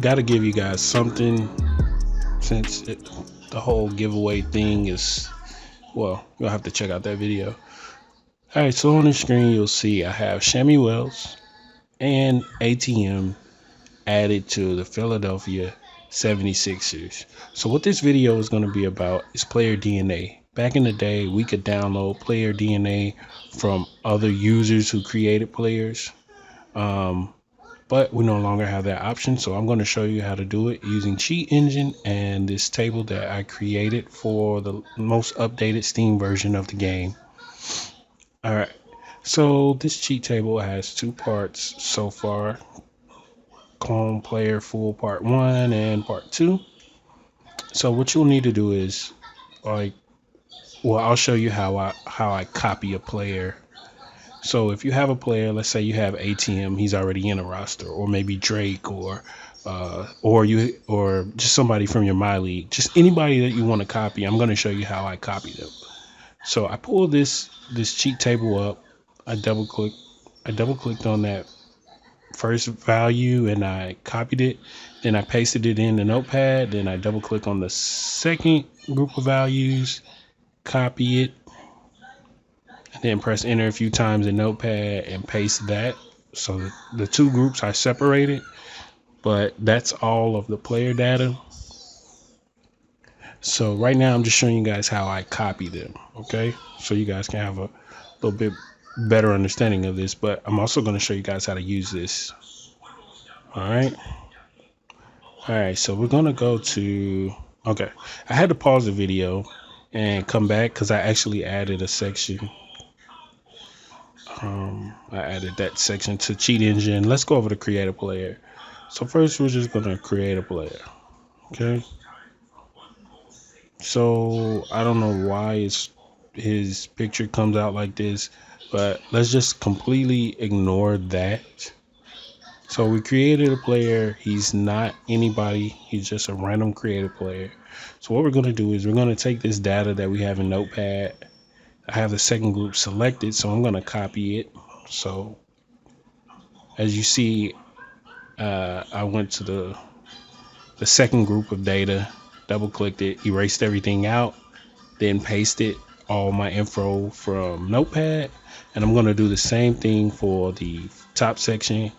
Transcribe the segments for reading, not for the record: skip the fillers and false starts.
got to give you guys something since the whole giveaway thing is, well, you'll have to check out that video. All right, so on the screen you'll see I have Shammy and ATM added to the Philadelphia 76ers. So what this video is going to be about is player DNA. Back in the day, we could download player DNA from other users who created players, but we no longer have that option. So I'm going to show you how to do it using Cheat Engine and this table that I created for the most updated Steam version of the game. All right, so this cheat table has two parts so far: clone player full part 1 and part 2. So what you'll need to do is, I'll show you how I copy a player. So if you have a player, let's say you have ATM, he's already in a roster, or maybe Drake, or just somebody from your My League, just anybody that you want to copy. I'm going to show you how I copy them. So I pull this cheat table up. I double clicked on that first value and I copied it. Then I pasted it in the notepad. Then I double click on the second group of values, copy it, and then press enter a few times in notepad and paste that. So the two groups are separated, but that's all of the player data. So right now I'm just showing you guys how I copy them, okay? So you guys can have a little bit better understanding of this, but I'm also going to show you guys how to use this. All right, so we're going to go to, okay, I had to pause the video and come back because I actually added a section. I added that section to Cheat Engine. Let's go over to create a player. So first we're just going to create a player, okay? So I don't know why his picture comes out like this, but let's just completely ignore that. So we created a player. He's not anybody. He's just a random created player. So what we're going to do is we're going to take this data that we have in Notepad. I have the second group selected, so I'm going to copy it. So as you see, I went to the second group of data, double clicked it, erased everything out, then pasted all my info from Notepad. And I'm going to do the same thing for the top section,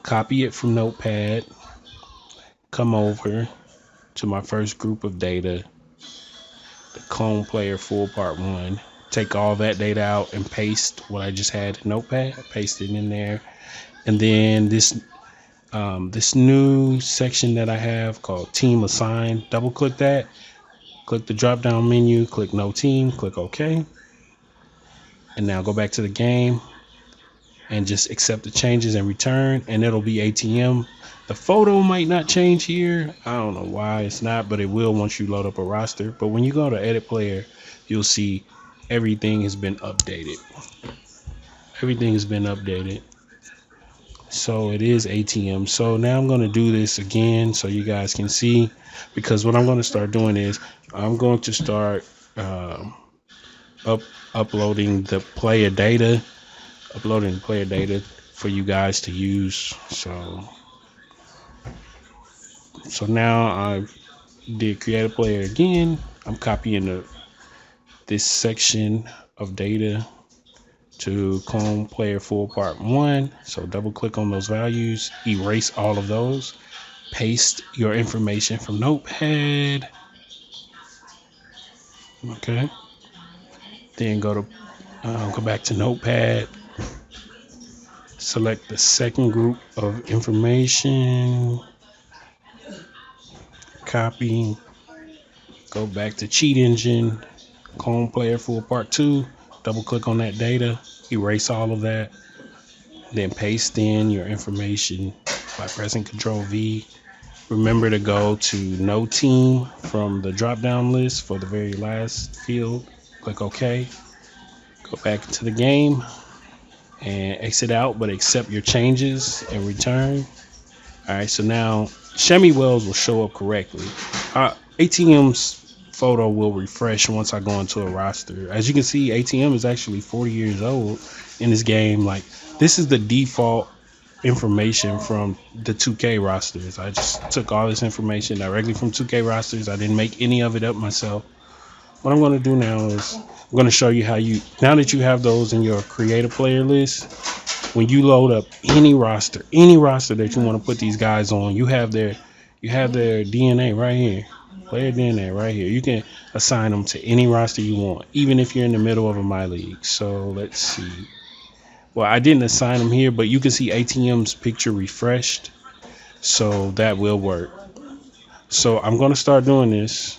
copy it from Notepad, come over to my first group of data, the clone player full part 1, take all that data out and paste what I just had in Notepad, paste it in there. And then this new section that I have called team assign, double click that, click the drop down menu, click no team, click OK. And now go back to the game and just accept the changes and return, and it'll be ATM. The photo might not change here. I don't know why it's not, but it will once you load up a roster. But when you go to edit player, you'll see everything has been updated. Everything has been updated. So it is ATM. So now I'm going to do this again so you guys can see, because what I'm going to start doing is I'm going to start uploading the player data for you guys to use. So now I did create a player again. I'm copying this section of data to clone player full part 1. So double click on those values, erase all of those, paste your information from Notepad. Okay. Then go back to Notepad, select the second group of information, copy, go back to Cheat Engine, clone player full part 2, double click on that data, erase all of that, then paste in your information by pressing Ctrl V. Remember to go to no team from the drop down list for the very last field. Click OK. Go back into the game and exit out, but accept your changes and return. All right, so now Shammy will show up correctly. ATM's photo will refresh once I go into a roster. As you can see, ATM is actually 40 years old in this game. Like, this is the default information from the 2K rosters. I just took all this information directly from 2K rosters. I didn't make any of it up myself. What I'm going to do now is I'm going to show you how you, now that you have those in your create a player list, when you load up any roster that you want to put these guys on, you have their DNA right here. Player DNA right here. You can assign them to any roster you want, even if you're in the middle of a my league. So let's see. Well, I didn't assign them here, but you can see ATM's picture refreshed. So that will work. So I'm going to start doing this.